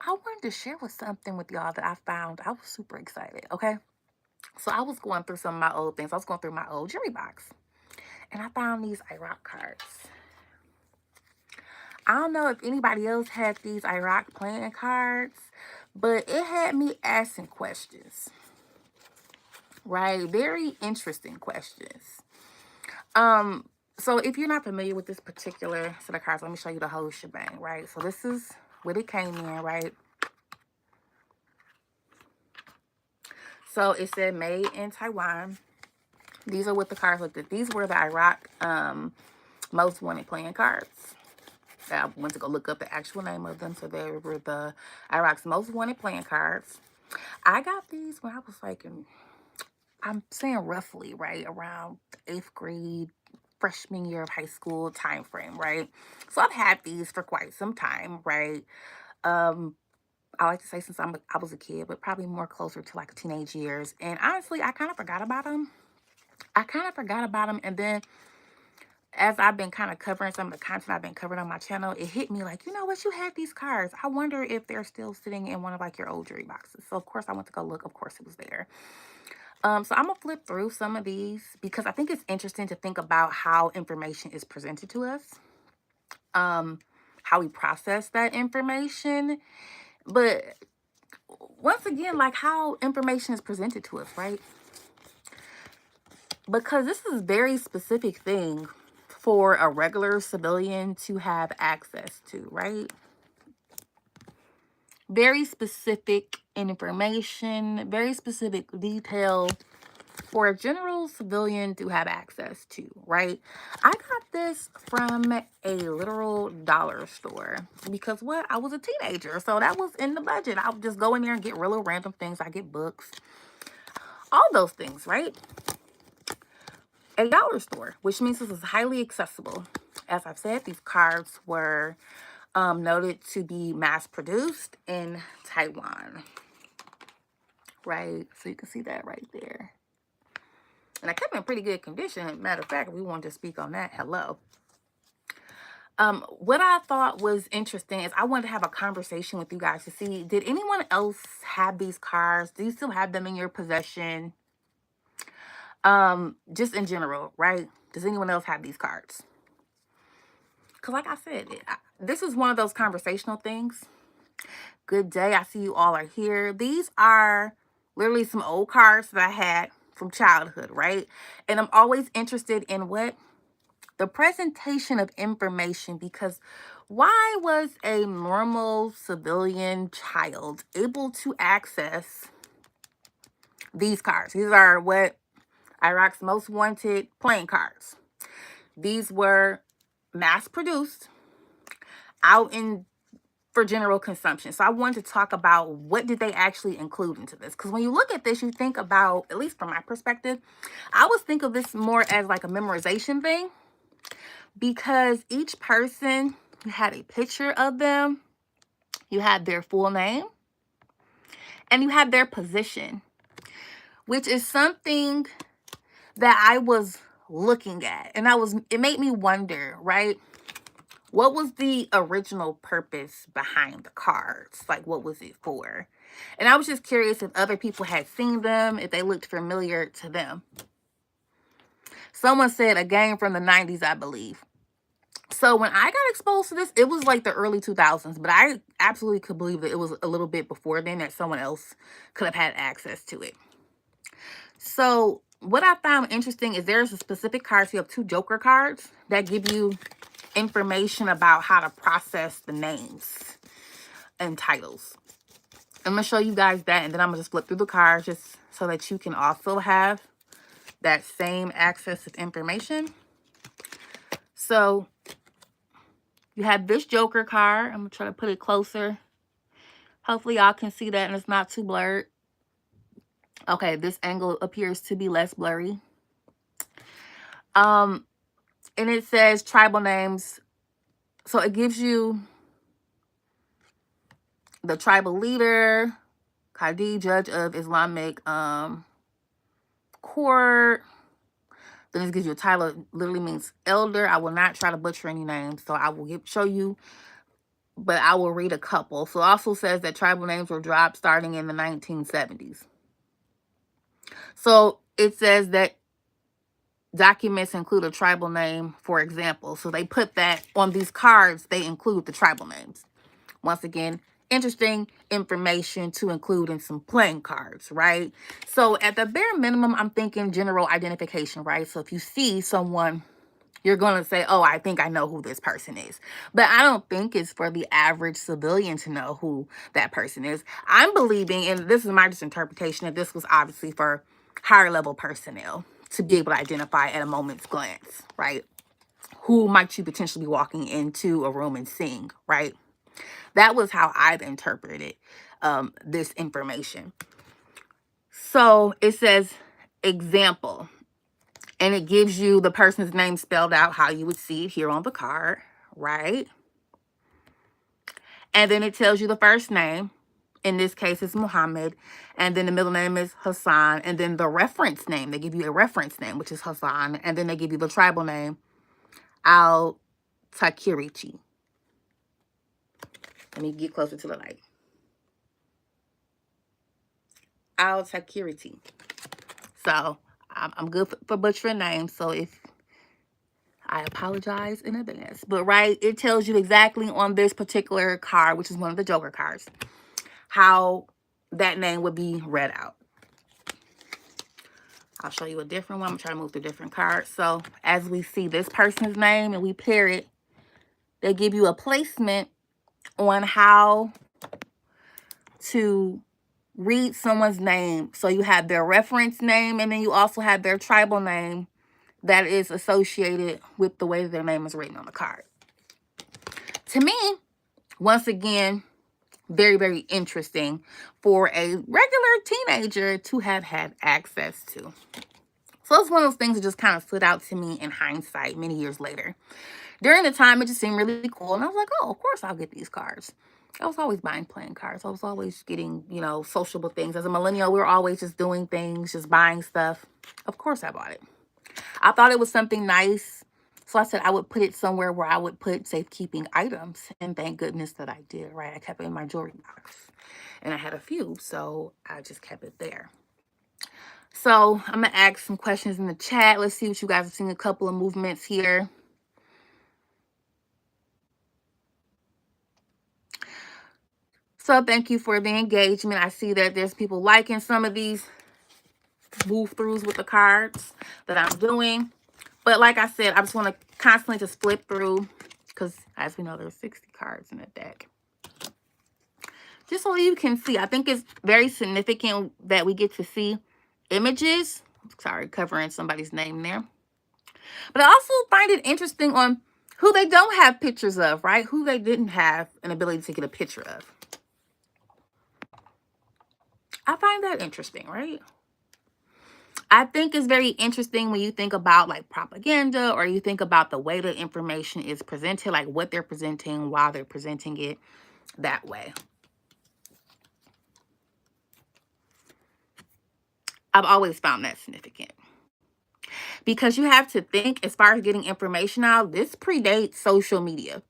I wanted to share with something with y'all that I found. I was super excited. Okay. So I was going through some of my old things. I was going through my old jewelry box and I found these Iraq cards. I don't know if anybody else had these Iraq playing cards, but it had me asking questions, right? Very interesting questions. Um, so if you're not familiar with this particular set of cards, let me show you the whole shebang, right? So this is what it came in, right? So it said made in Taiwan. These are what the cards looked at. These were the Iraq most wanted playing cards. I went to go look up the actual name of them. So they were the Iraq's most wanted playing cards. I got these when I was like I'm saying roughly, right, around the 8th grade, freshman year of high school time frame, right? So I've had these for quite some time, right? Um, I like to say since I was a kid, but probably more closer to like teenage years. And honestly, I kind of forgot about them. And then as I've been kind of covering some of the content I've been covering on my channel, it hit me like, you know what, you had these cards. I wonder if they're still sitting in one of like your old jewelry boxes. So of course I went to go look. Of course it was there. So I'm gonna flip through some of these because I think it's interesting to think about how information is presented to us, um, how we process that information, but once again, like how information is presented to us, right? Because this is a very specific thing for a regular civilian to have access to, right? Very specific information, very specific detail for a general civilian to have access to, right? I got this from a literal dollar store because what? I was a teenager, so that was in the budget. I would just go in there and get real random things. I get books, all those things, right? A dollar store, which means this is highly accessible. As I've said, these cards were noted to be mass produced in Taiwan, right? So you can see that right there. And I kept in pretty good condition. Matter of fact, we wanted to speak on that. Hello. What I thought was interesting is I wanted to have a conversation with you guys to see, did anyone else have these cards? Do you still have them in your possession? Just in general, right? Does anyone else have these cards? Because like I said, this is one of those conversational things. Good day. I see you all are here. These are literally some old cards that I had from childhood, right? And I'm always interested in what? The presentation of information, because why was a normal civilian child able to access these cards? These are what Iraq's most wanted playing cards. These were mass produced out in for general consumption. So I wanted to talk about what did they actually include into this? Because when you look at this, you think about, at least from my perspective, I always think of this more as like a memorization thing, because each person, you had a picture of them, you had their full name, and you had their position, which is something that I was looking at. And it made me wonder, right? What was the original purpose behind the cards? Like, what was it for? And I was just curious if other people had seen them, if they looked familiar to them. Someone said a game from the 90s, I believe. So when I got exposed to this, it was like the early 2000s, but I absolutely could believe that it was a little bit before then that someone else could have had access to it. So what I found interesting is there's a specific card. So you have 2 Joker cards that give you information about how to process the names and titles. I'm going to show you guys that, and then I'm going to just flip through the cards just so that you can also have that same access of information. So you have this Joker card. I'm going to try to put it closer. Hopefully y'all can see that and it's not too blurred. Okay, this angle appears to be less blurry. And it says tribal names. So it gives you the tribal leader, Qadi, judge of Islamic court. Then it gives you a title. It literally means elder. I will not try to butcher any names. So I will show you but I will read a couple. So it also says that tribal names were dropped starting in the 1970s. So it says that documents include a tribal name, for example. So they put that on these cards, they include the tribal names. Once again, interesting information to include in some playing cards, right? So at the bare minimum, I'm thinking general identification, right? So if you see someone, you're going to say, oh, I think I know who this person is. But I don't think it's for the average civilian to know who that person is. I'm believing, and this is my just interpretation, that this was obviously for higher level personnel to be able to identify at a moment's glance, right? Who might you potentially be walking into a room and seeing, right? That was how I've interpreted this information. So it says example, and it gives you the person's name spelled out how you would see it here on the card, right? And then it tells you the first name. In this case, it's Muhammad. And then the middle name is Hassan. And then the reference name, they give you a reference name, which is Hassan. And then they give you the tribal name, Al-Takirichi. Let me get closer to the light. Al-Takirichi. So I'm good for butchering names. So if I apologize in advance. But right, it tells you exactly on this particular card, which is one of the Joker cards, how that name would be read out. I'll show you a different one. I'm trying to move through different cards. So as we see this person's name and we pair it, they give you a placement on how to read someone's name. So you have their reference name, and then you also have their tribal name that is associated with the way their name is written on the card. To me, once again, very, very interesting for a regular teenager to have had access to. So it's one of those things that just kind of stood out to me in hindsight many years later. During the time, it just seemed really cool. And I was like, oh, of course I'll get these cards. I was always buying playing cards. I was always getting, you know, sociable things. As a millennial, we were always just doing things, just buying stuff. Of course I bought it. I thought it was something nice. So I said I would put it somewhere where I would put safekeeping items. And thank goodness that I did, right? I kept it in my jewelry box. And I had a few, so I just kept it there. So I'm going to ask some questions in the chat. Let's see what you guys have seen. A couple of movements here. So thank you for the engagement. I see that there's people liking some of these move throughs with the cards that I'm doing. But like I said, I just want to constantly just flip through because as we know, there's 60 cards in the deck. Just so you can see, I think it's very significant that we get to see images. Sorry, covering somebody's name there. But I also find it interesting on who they don't have pictures of, right? Who they didn't have an ability to get a picture of. I find that interesting, right? I think it's very interesting when you think about like propaganda or you think about the way the information is presented, like what they're presenting, while they're presenting it that way. I've always found that significant. Because you have to think, as far as getting information out, this predates social media.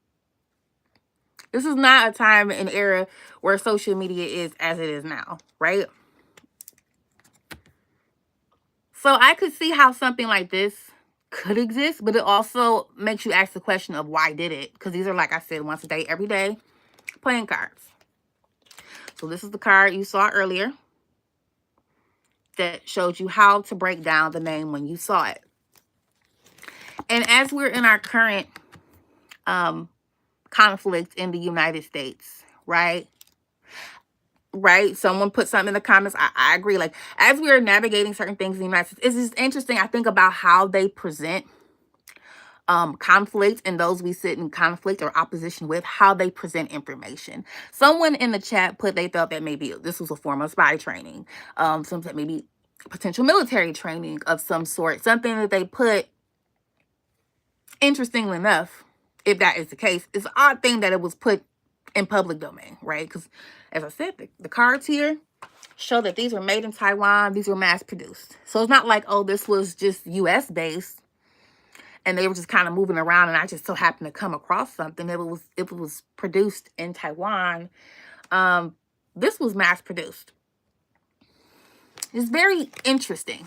This is not a time and era where social media is as it is now, right? So I could see how something like this could exist, but it also makes you ask the question of why did it? Because these are, like I said, once a day, every day, playing cards. So this is the card you saw earlier that showed you how to break down the name when you saw it. And as we're in our current conflict in the United States, right? Someone put something in the comments. I agree. Like, as we are navigating certain things in the United States, it's just interesting. I think about how they present conflict and those we sit in conflict or opposition with, how they present information. Someone in the chat put they felt that maybe this was a form of spy training. Some said maybe potential military training of some sort. Something that they put, interestingly enough, if that is the case, it's an odd thing that it was put in public domain, right? Because as I said, the cards here show that these were made in Taiwan. These were mass produced. So it's not like, oh, this was just US based. and they were just kind of moving around, and I just so happened to come across something. It was produced in Taiwan. This was mass produced. It's very interesting.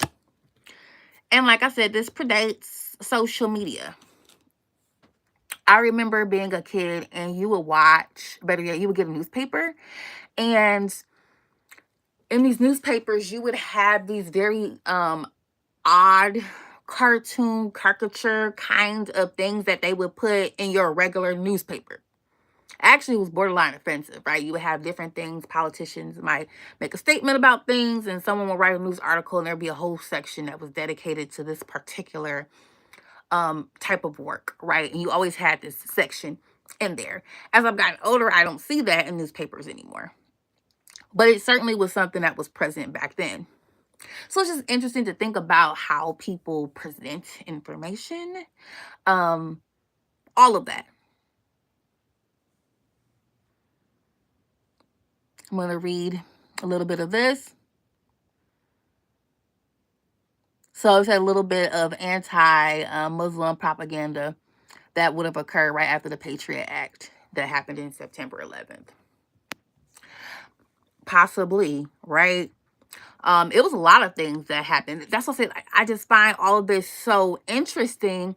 And like I said, this predates social media. I remember being a kid and you would watch, better yet, you would get a newspaper, and in these newspapers you would have these very odd cartoon caricature kind of things that they would put in your regular newspaper. Actually, it was borderline offensive, right? You would have different things. Politicians might make a statement about things, and someone will write a news article, and there'd be a whole section that was dedicated to this particular type of work, right? And you always had this section in there. As I've gotten older, I don't see that in newspapers anymore. But it certainly was something that was present back then. So it's just interesting to think about how people present information, all of that. I'm going to read a little bit of this. So it's a little bit of anti-Muslim propaganda that would have occurred right after the Patriot Act that happened in September 11th. Possibly, right? It was a lot of things that happened. That's what I said. I just find all of this so interesting.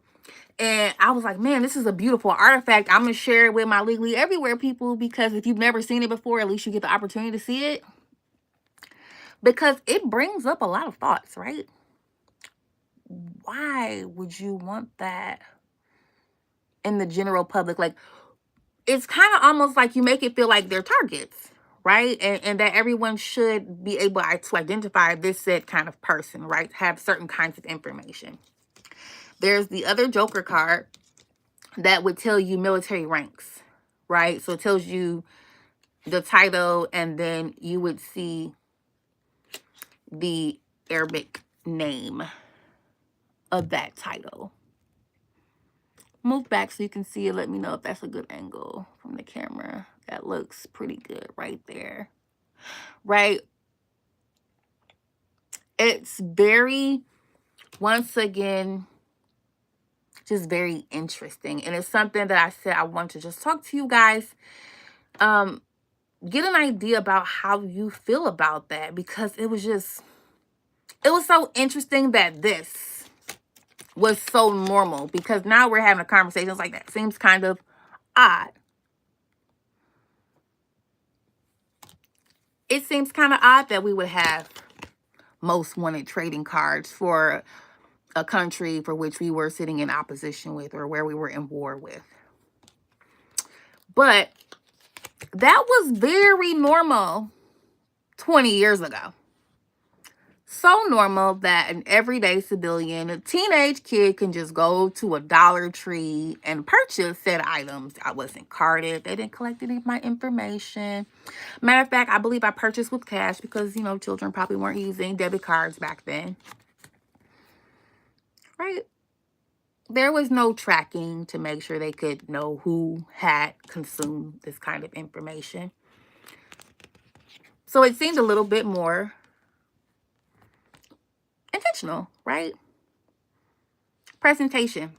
And I was like, man, this is a beautiful artifact. I'm going to share it with my Legally Everywhere people, because if you've never seen it before, at least you get the opportunity to see it. Because it brings up a lot of thoughts, right? Why would you want that in the general public? Like, it's kind of almost like you make it feel like they're targets, right? And that everyone should be able to identify this said kind of person, right? Have certain kinds of information. There's the other Joker card that would tell you military ranks, right? So it tells you the title, and then you would see the Arabic name of that title. Move back so you can see it. Let me know if that's a good angle from the camera. That looks pretty good right there, right? It's very, once again, just very interesting. And it's something that I said I want to just talk to you guys. Get an idea about how you feel about that, because it was so interesting that this was so normal, because now we're having conversations like that. Seems kind of odd. It seems kind of odd that we would have most wanted trading cards for a country for which we were sitting in opposition with, or where we were in war with. But that was very normal 20 years ago. So normal that an everyday civilian, a teenage kid, can just go to a Dollar Tree and purchase said items. I wasn't carded. They didn't collect any of my information. Matter of fact, I believe I purchased with cash because, children probably weren't using debit cards back then. Right? There was no tracking to make sure they could know who had consumed this kind of information. So it seemed a little bit more intentional, right? Presentation.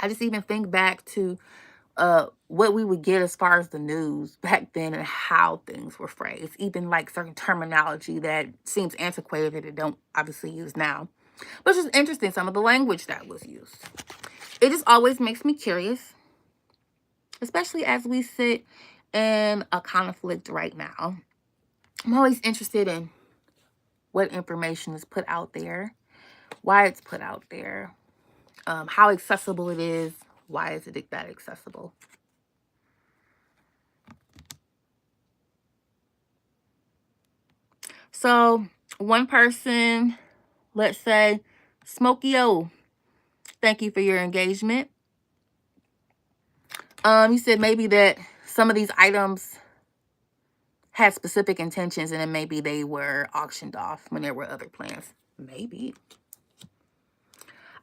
I just even think back to what we would get as far as the news back then and how things were phrased. Even like certain terminology that seems antiquated that it don't obviously use now. But it's just interesting, some of the language that was used. It just always makes me curious, especially as we sit in a conflict right now. I'm always interested in what information is put out there, why it's put out there, how accessible it is, why is it that accessible. So one person, let's say, Smokey O, thank you for your engagement. You said maybe that some of these items had specific intentions, and then maybe they were auctioned off when there were other plans. Maybe.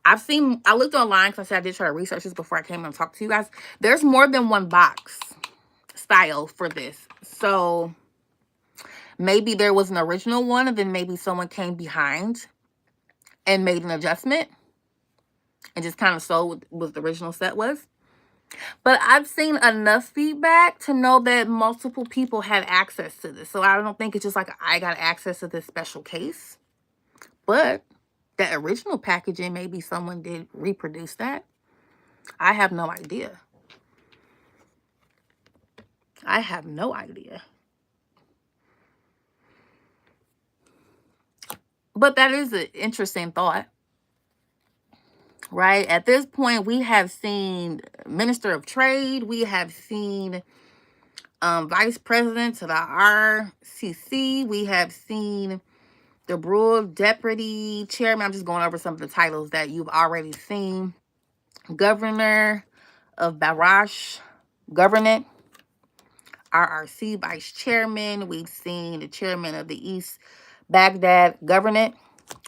I looked online because I said I did try to research this before I came and talk to you guys. There's more than one box style for this. So maybe there was an original one, and then maybe someone came behind and made an adjustment. and just kind of sold what the original set was. But I've seen enough feedback to know that multiple people had access to this. So I don't think it's just like I got access to this special case. But the original packaging, maybe someone did reproduce that. I have no idea. I have no idea. But that is an interesting thought, right? At this point, we have seen Minister of Trade. We have seen Vice President to the RCC. We have seen the Brule Deputy Chairman. I'm just going over some of the titles that you've already seen. Governor of Barash Government. RRC Vice Chairman. We've seen the Chairman of the East Baghdad Government.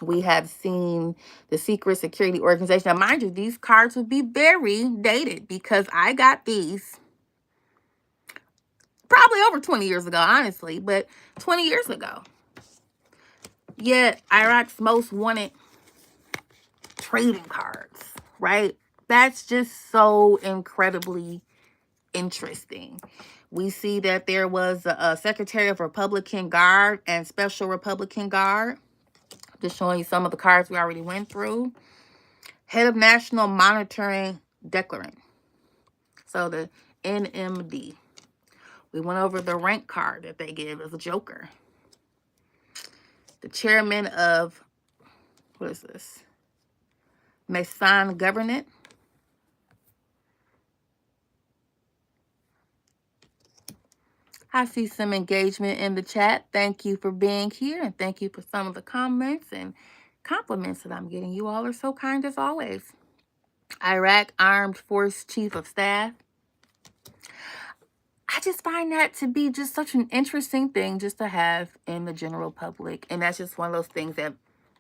We have seen the Secret Security Organization. Now, mind you, these cards would be very dated because I got these probably over 20 years ago, honestly, but 20 years ago. Yet, Iraq's most wanted trading cards, right? That's just so incredibly interesting. We see that there was a Secretary of Republican Guard and Special Republican Guard. Just showing you some of the cards we already went through. Head of National Monitoring Declarant. So the NMD. We went over the rank card that they give as a joker. The chairman of, what is this? Mason Government. I see some engagement in the chat. Thank you for being here, and thank you for some of the comments and compliments that I'm getting. You all are so kind as always. Iraq Armed Force Chief of Staff. I just find that to be just such an interesting thing just to have in the general public. And that's just one of those things that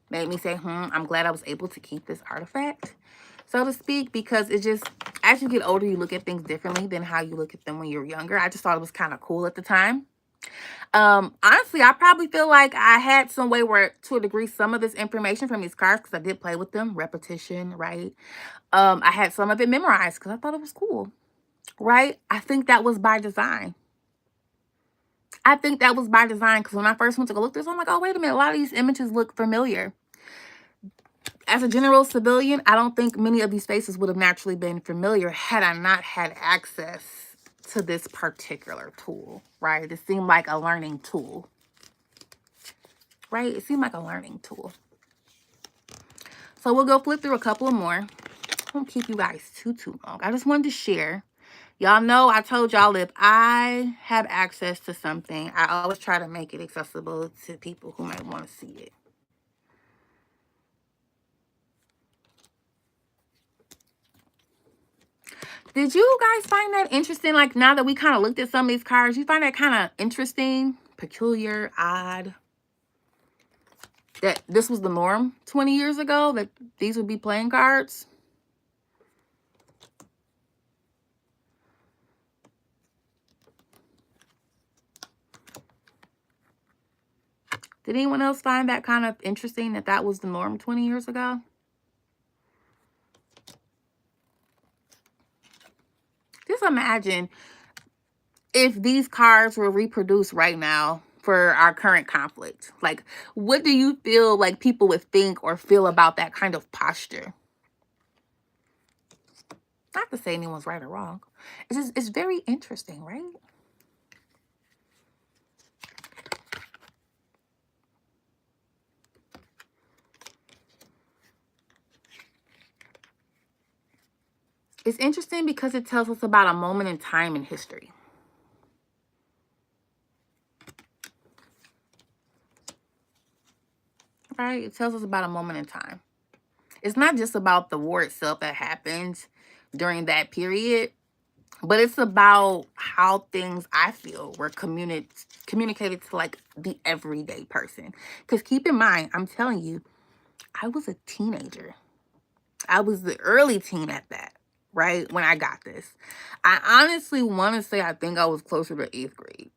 made me say, I'm glad I was able to keep this artifact, so to speak, because it just, as you get older, you look at things differently than how you look at them when you're younger. I just thought it was kind of cool at the time. Honestly, I probably feel like I had some way where, to a degree, some of this information from these cards, because I did play with them, repetition, right? I had some of it memorized because I thought it was cool, right? I think that was by design. Because when I first went to go look this, I'm like, oh, wait a minute, a lot of these images look familiar. As a general civilian, I don't think many of these faces would have naturally been familiar had I not had access to this particular tool, right? It seemed like a learning tool, right? It seemed like a learning tool. So we'll go flip through a couple of more. I won't keep you guys too long. I just wanted to share. Y'all know I told y'all if I have access to something, I always try to make it accessible to people who might want to see it. Did you guys find that interesting? Like, now that we kind of looked at some of these cards, you find that kind of interesting, peculiar, odd, that this was the norm 20 years ago, that these would be playing cards? Did anyone else find that kind of interesting, that that was the norm 20 years ago? Just imagine if these cards were reproduced right now for our current conflict. Like, what do you feel like people would think or feel about that kind of posture? Not to say anyone's right or wrong. It's very interesting, right? It's interesting because it tells us about a moment in time in history. Right? It tells us about a moment in time. It's not just about the war itself that happened during that period, but it's about how things, I feel, were communicated to like the everyday person. Because keep in mind, I'm telling you, I was a teenager. I was the early teen at that, right? When I got this. I honestly want to say I think I was closer to 8th grade.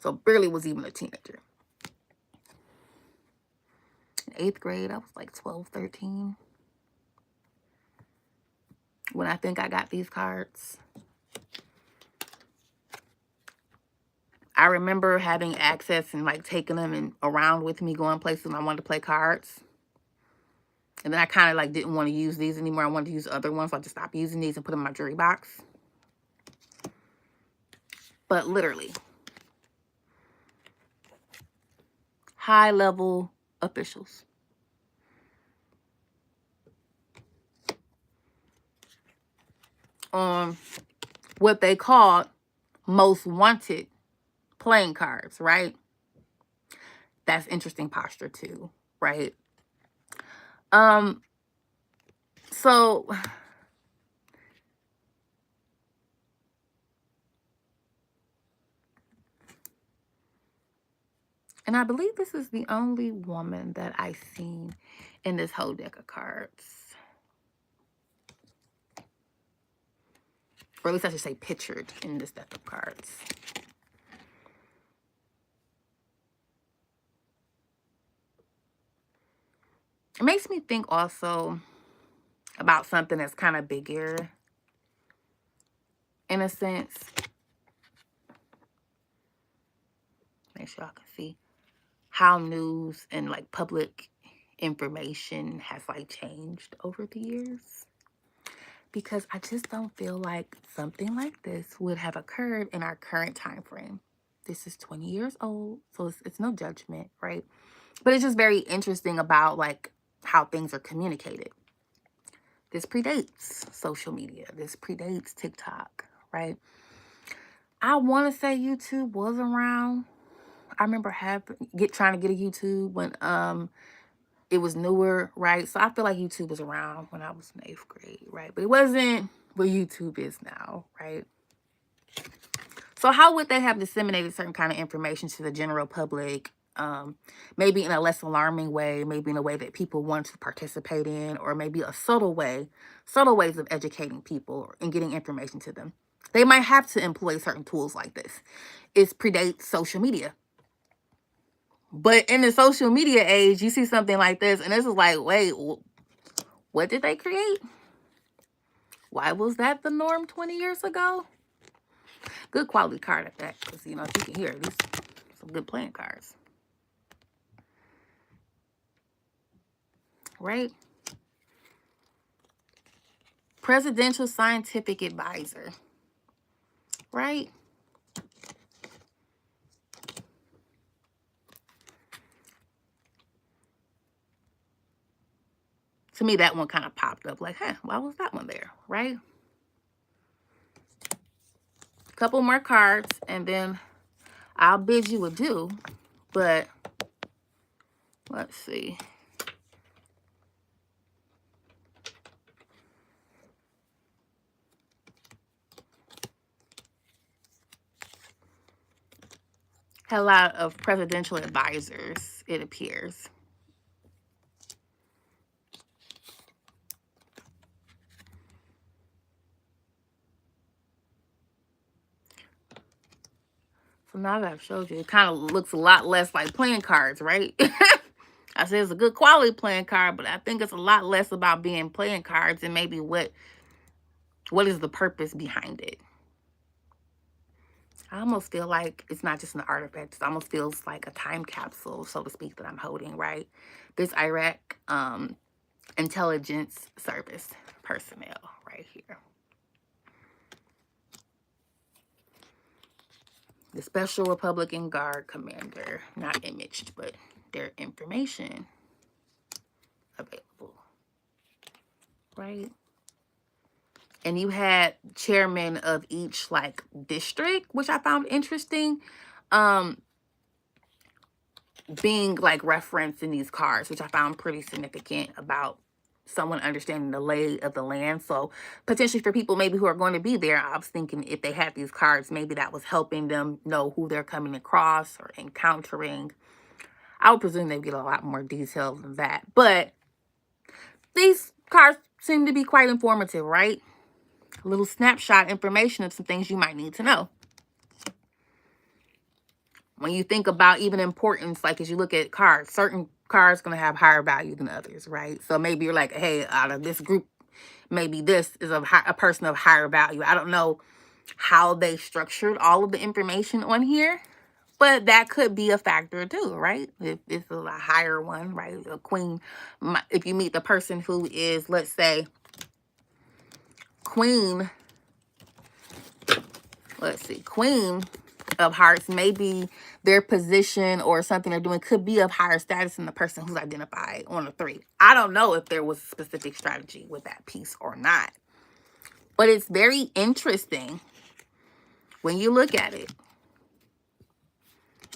So barely was even a teenager. 8th grade. I was like 12, 13 when I think I got these cards. I remember having access and like taking them and around with me, going places when I wanted to play cards. And then I kind of like didn't want to use these anymore. I wanted to use other ones. So I just stopped using these and put them in my jewelry box. But literally, high level officials. What they called most wanted playing cards, right? That's interesting posture too, right? So and I believe this is the only woman that I've seen in this whole deck of cards. Or at least I should say pictured in this deck of cards. It makes me think also about something that's kind of bigger in a sense. Make sure y'all can see how news and like public information has like changed over the years. Because I just don't feel like something like this would have occurred in our current time frame. This is 20 years old, so it's no judgment, right? But it's just very interesting about like how things are communicated. This predates social media. This predates TikTok, right? I want to say YouTube was around. I remember trying to get a YouTube when it was newer, right? So I feel like YouTube was around when I was in 8th grade, right? But it wasn't what YouTube is now, right? So how would they have disseminated certain kind of information to the general public? Maybe in a less alarming way, maybe in a way that people want to participate in, or maybe a subtle ways of educating people and getting information to them. They might have to employ certain tools like this. It predates social media. But in the social media age, you see something like this, and this is like, wait, what did they create? Why was that the norm 20 years ago? Good quality card at that, because, you know, you can hear these some good playing cards. Right? Presidential Scientific Advisor. Right? To me, that one kind of popped up like, huh, why was that one there? Right? A couple more cards, and then I'll bid you adieu. But let's see. Had a lot of presidential advisors, it appears. So now that I've showed you, it kind of looks a lot less like playing cards, right? I said it's a good quality playing card, but I think it's a lot less about being playing cards and maybe what is the purpose behind it. I almost feel like it's not just an artifact. It almost feels like a time capsule, so to speak, that I'm holding, right? This Iraq intelligence service personnel right here. The Special Republican Guard commander, not imaged, but their information available, right? And you had chairman of each like district, which I found interesting, being like referenced in these cards, which I found pretty significant about someone understanding the lay of the land. So potentially for people maybe who are going to be there, I was thinking if they had these cards, maybe that was helping them know who they're coming across or encountering. I would presume they'd get a lot more detail than that. But these cards seem to be quite informative, right? A little snapshot information of some things you might need to know. When you think about even importance, like as you look at cards, certain cards going to have higher value than others, right? So maybe you're like, hey, out of this group, maybe this is a person of higher value. I don't know how they structured all of the information on here, but that could be a factor too, right? If it's a higher one, right? A queen, if you meet the person who is, let's say, queen, queen of hearts, maybe their position or something they're doing could be of higher status than the person who's identified on a 3. I don't know if there was a specific strategy with that piece or not, but it's very interesting when you look at it.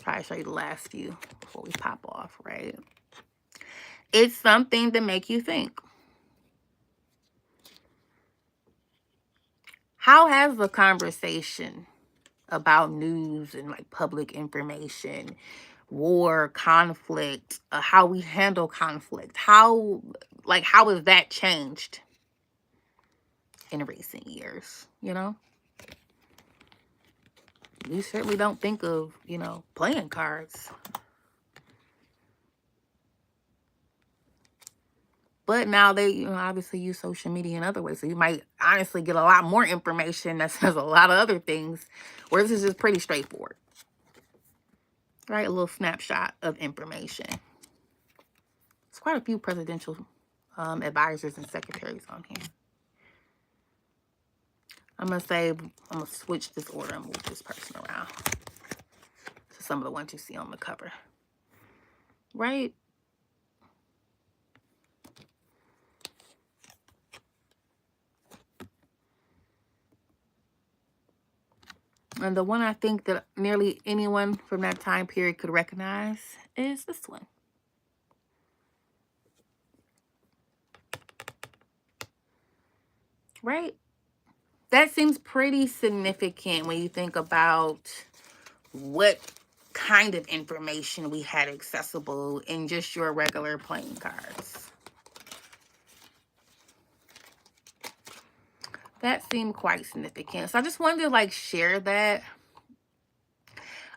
Try to show you the last few before we pop off, right? It's something to make you think. How has the conversation about news and like public information, war, conflict, how we handle conflict, how has that changed in recent years? You know, we certainly don't think of, playing cards. But now they, obviously use social media in other ways. So you might honestly get a lot more information that says a lot of other things, where this is just pretty straightforward. Right? A little snapshot of information. There's quite a few presidential advisors and secretaries on here. I'm going to switch this order and move this person around to some of the ones you see on the cover. Right? And the one I think that nearly anyone from that time period could recognize is this one. Right? That seems pretty significant when you think about what kind of information we had accessible in just your regular playing cards. That seemed quite significant. So I just wanted to share that.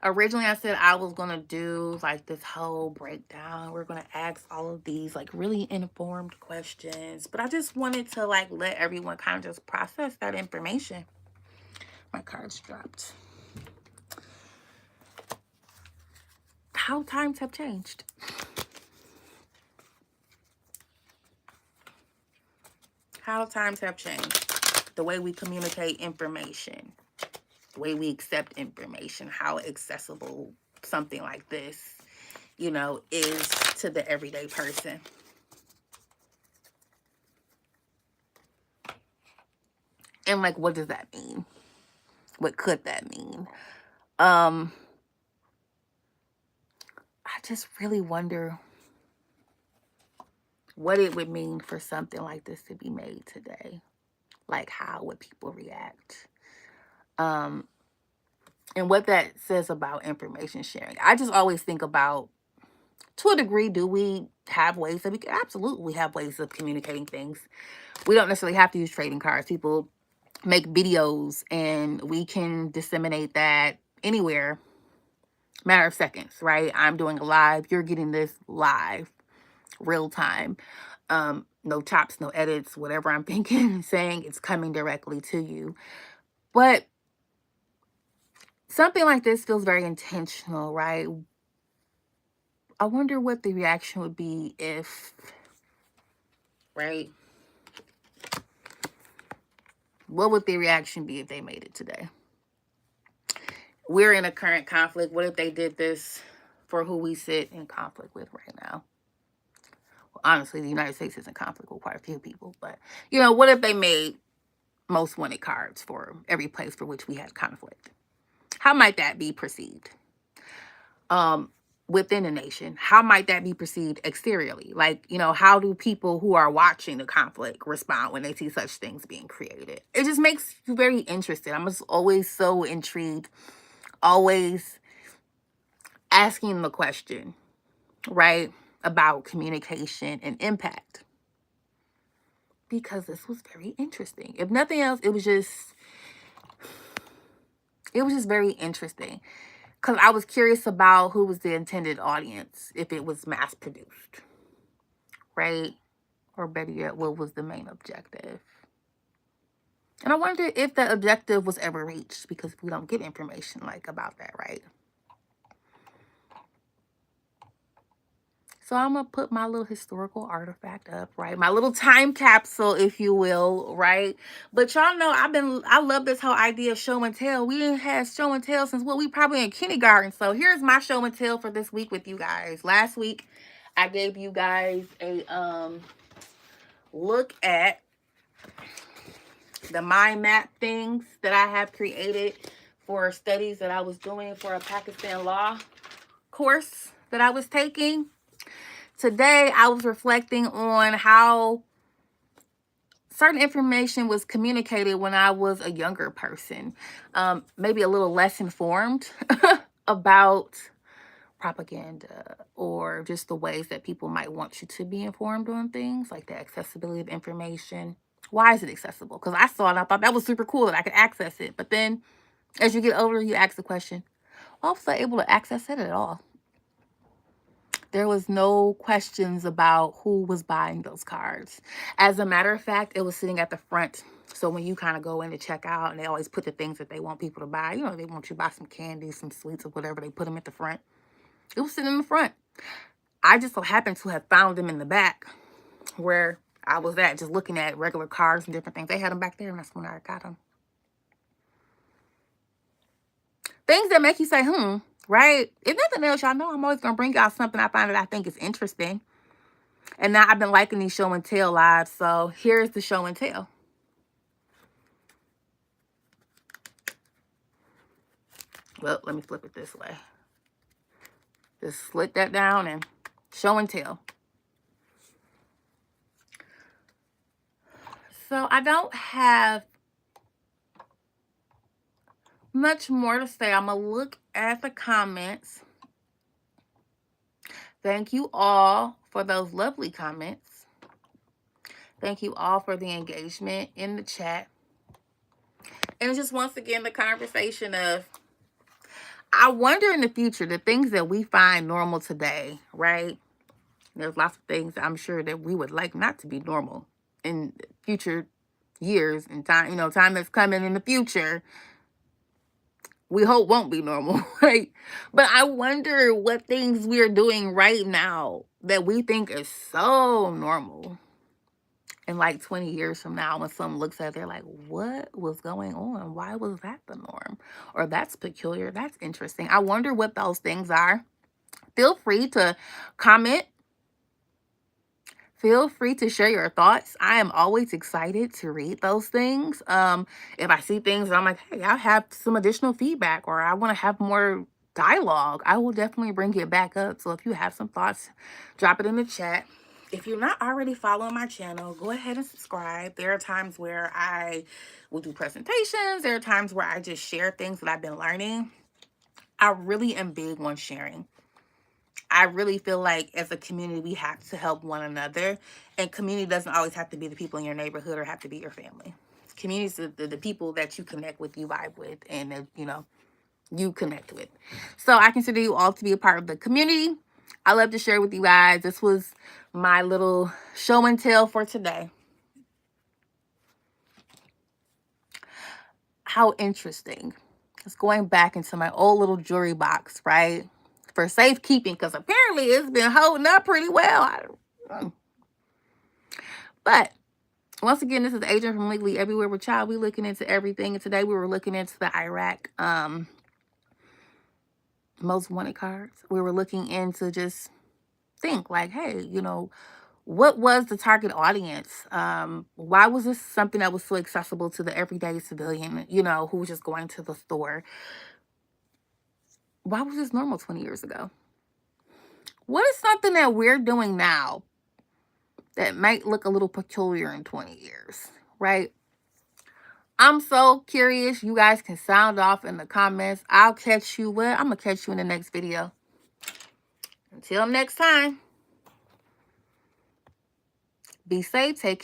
Originally, I said I was going to do this whole breakdown. We're going to ask all of these really informed questions. But I just wanted to let everyone kind of just process that information. My cards dropped. How times have changed. How times have changed. The way we communicate information. The way we accept information. How accessible something like this, is to the everyday person. And what does that mean? What could that mean? I just really wonder what it would mean for something like this to be made today. How would people react? And what that says about information sharing. I just always think about, to a degree, do we have ways that we can absolutely have ways of communicating things? We don't necessarily have to use trading cards. People make videos and we can disseminate that anywhere. Matter of seconds, right? I'm doing a live. You're getting this live, real time. No chops, no edits, whatever I'm thinking and saying, it's coming directly to you. But something like this feels very intentional, right? I wonder what the reaction would be if, right? What would the reaction be if they made it today? We're in a current conflict. What if they did this for who we sit in conflict with right now? Well, honestly, the United States is in conflict with quite a few people. But, what if they made most wanted cards for every place for which we had conflict? How might that be perceived? Within a nation, how might that be perceived exteriorly? How do people who are watching the conflict respond when they see such things being created? It just makes you very interested. I'm just always so intrigued, always asking the question, right, about communication and impact. Because this was very interesting. If nothing else, it was just very interesting. because I was curious about who was the intended audience, if it was mass produced, right? Or better yet, what was the main objective? And I wonder if that objective was ever reached, because we don't get information like about that, right? So I'm going to put my little historical artifact up, right? My little time capsule, if you will, right? But y'all know I love this whole idea of show and tell. We didn't have show and tell since, well, we probably in kindergarten. So here's my show and tell for this week with you guys. Last week, I gave you guys a look at the mind map things that I have created for studies that I was doing for a Pakistan law course that I was taking. Today, I was reflecting on how certain information was communicated when I was a younger person, maybe a little less informed about propaganda or just the ways that people might want you to be informed on things, like the accessibility of information. Why is it accessible? Because I saw it and I thought that was super cool that I could access it. But then as you get older, you ask the question, why was I able to access it at all? There was no questions about who was buying those cards. As a matter of fact, it was sitting at the front. So when you kind of go in to check out, and they always put the things that they want people to buy, you know, they want you to buy some candy, some sweets, or whatever, they put them at the front. It was sitting in the front. I just so happened to have found them in the back where I was at, just looking at regular cards and different things. They had them back there, and that's when I got them. Things that make you say, right? If nothing else, y'all know I'm always going to bring y'all something I find that I think is interesting. And now I've been liking these show and tell lives. So here's the show and tell. Well, let me flip it this way. Just slit that down and show and tell. So I don't have much more to say. I'm going to look at the comments. Thank you all for those lovely comments. Thank you all for the engagement in the chat. And just once again, the conversation of, I wonder in the future, the things that we find normal today, right? There's lots of things I'm sure that we would like not to be normal in future years and time, time that's coming in the future. We hope won't be normal, right? But I wonder what things we are doing right now that we think is so normal. And like 20 years from now, when someone looks at it, they're like, what was going on? Why was that the norm? Or that's peculiar. That's interesting. I wonder what those things are. Feel free to comment. Feel free to share your thoughts. I am always excited to read those things. If I see things and I'm like, hey, I have some additional feedback or I want to have more dialogue, I will definitely bring it back up. So if you have some thoughts, drop it in the chat. If you're not already following my channel, go ahead and subscribe. There are times where I will do presentations. There are times where I just share things that I've been learning. I really am big on sharing. I really feel like as a community, we have to help one another. And community doesn't always have to be the people in your neighborhood or have to be your family. Communities are the people that you connect with, you vibe with, and that, you connect with. So I consider you all to be a part of the community. I love to share with you guys. This was my little show and tell for today. How interesting. It's going back into my old little jewelry box, right? For safekeeping, because apparently it's been holding up pretty well. But once again, this is Adrienne from Legally Everywhere with Child. We're looking into everything. And today we were looking into the Iraq most wanted cards. We were looking into just think like, hey, what was the target audience? Why was this something that was so accessible to the everyday civilian, who was just going to the store? Why was this normal 20 years ago? What is something that we're doing now that might look a little peculiar in 20 years, right? I'm so curious. You guys can sound off in the comments. I'll catch you I'm going to catch you in the next video. Until next time. Be safe. Take care.